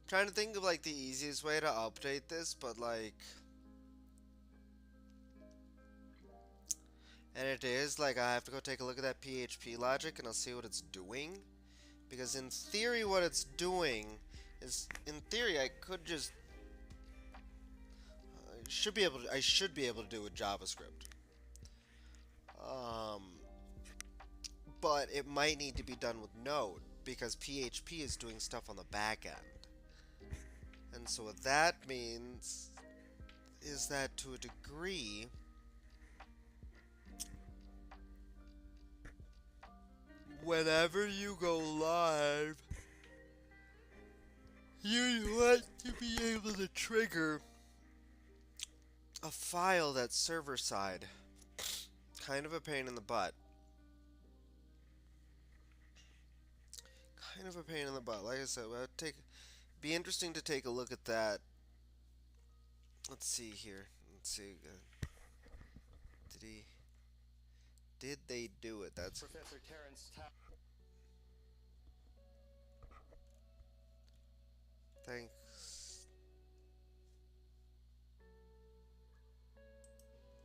Trying to think of like the easiest way to update this, but like, and it is like I have to go take a look at that PHP logic and I'll see what it's doing. Because in theory, what it's doing is, in theory, I could just, I should be able to do with JavaScript. But it might need to be done with Node because PHP is doing stuff on the back end. And so what that means is that to a degree, whenever you go live, you want to be able to trigger a file that's server side. Kind of a pain in the butt. Kind of a pain in the butt. Like I said, be interesting to take a look at that. Let's see here. Let's see. Did they do it? That's Professor Terrence thanks.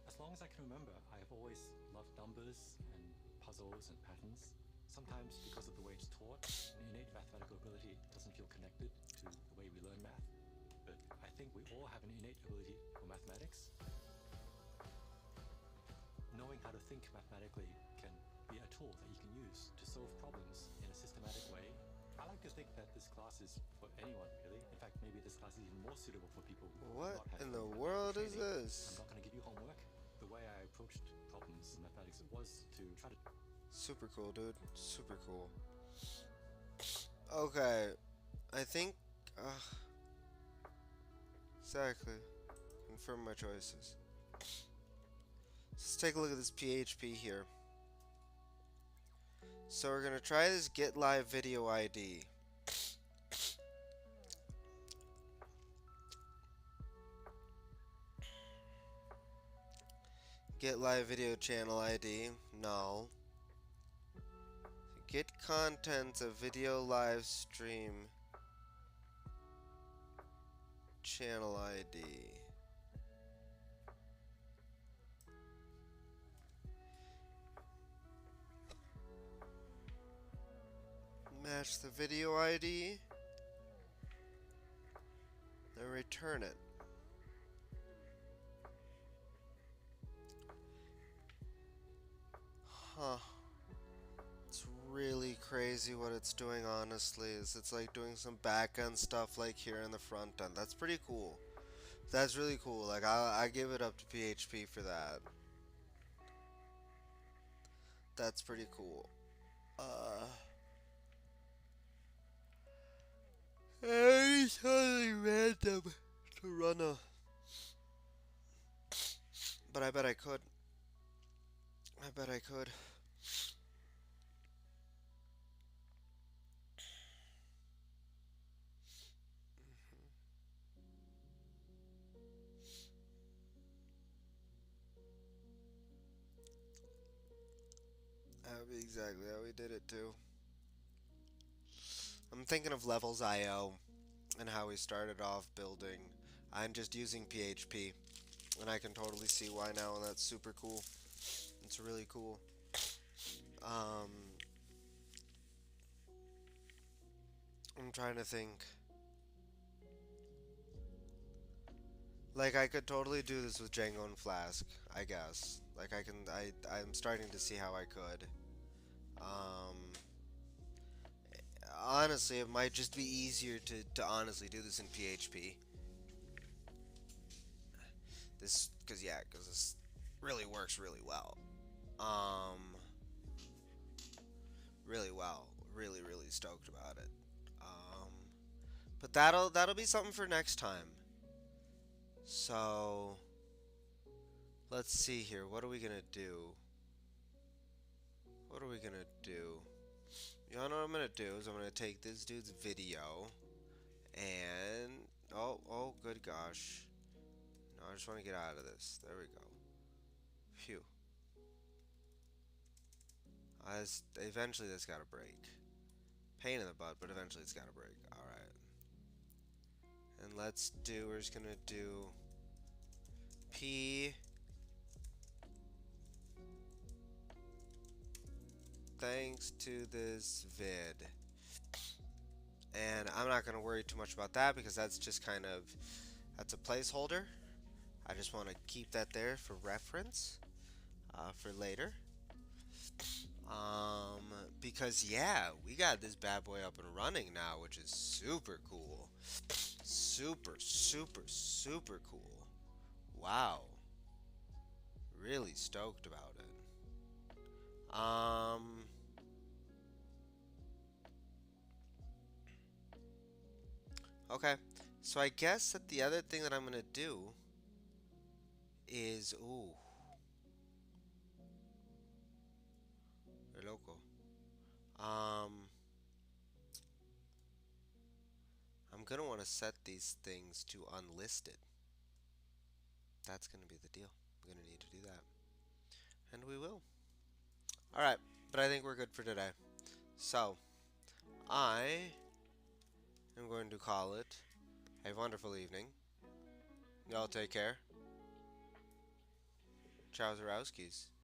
As long as I can remember, I have always loved numbers and puzzles and patterns. Sometimes, because of the way it's taught, an innate mathematical ability doesn't feel connected to the way we learn math. But I think we all have an innate ability for mathematics. Knowing how to think mathematically can be a tool that you can use to solve problems in a systematic way. I like to think that this class is for anyone, really. In fact, maybe this class is even more suitable for people who What not have in the mathematical world is training. this? I'm not going to give you homework. The way I approached problems in mathematics was to try to... Super cool, dude. Super cool. Okay. I think... exactly. Confirm my choices. Let's take a look at this PHP here. So we're going to try this get live video ID. Get live video channel ID. No. Get contents of video live stream channel ID. Match the video ID. Then return it. Huh. It's really crazy what it's doing, honestly. It's like doing some back-end stuff like here in the front end. That's pretty cool. That's really cool. Like, I give it up to PHP for that. That's pretty cool. It's totally random to run a... But I bet I could. I bet I could. That would be exactly how we did it too. I'm thinking of Levels.io and how we started off building. I'm just using PHP, and I can totally see why now, and that's super cool. It's really cool. I'm trying to think. Like, I could totally do this with Django and Flask, I guess. Like, I'm starting to see how I could. Honestly, it might just be easier to honestly do this in PHP. this really works really well. Really well. Really stoked about it. But that'll be something for next time. So let's see here. What are we gonna do? What are we gonna do? You know what I'm gonna do is I'm gonna take this dude's video and oh good gosh. No, I just want to get out of this. There we go. Phew. Eventually this gotta break. Pain in the butt, but eventually it's gotta break. Alright. And we're just gonna do P. Thanks to this vid. And I'm not gonna worry too much about that because that's just that's a placeholder. I just want to keep that there for reference for later. Because yeah, we got this bad boy up and running now, which is super cool. Super cool. Wow. Really stoked about it. Okay. So I guess that the other thing that I'm gonna do is Re loco. I'm gonna want to set these things to unlisted. That's gonna be the deal. I'm gonna need to do that. And we will. Alright, but I think we're good for today. So, I am going to call it a wonderful evening. Y'all take care. Ciao, Zarowskis.